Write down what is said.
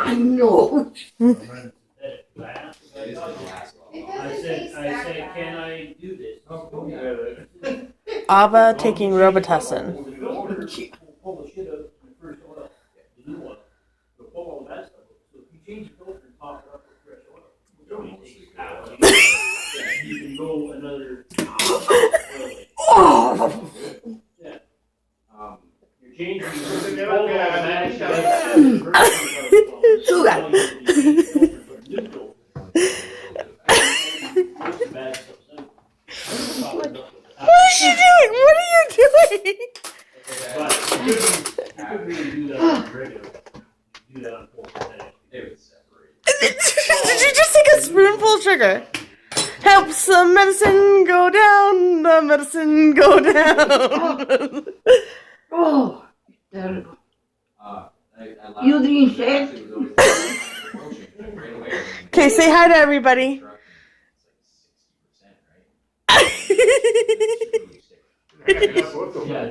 I know. I said, can I do this? Abba taking Robitussin. Pull the shit out in the first oil, the new one. So pull all that stuff. So if you change the filter and top it up with fresh oil, which only takes hours, you can go another. Oh. Yeah. You're changing. What is she doing? What are you doing? But you couldn't really do that on regular. You do that on 4%. Did you just take a spoonful of sugar? Helps the medicine go down, the medicine go down. Oh, terrible. You didn't say? Okay, say hi to everybody. Yeah,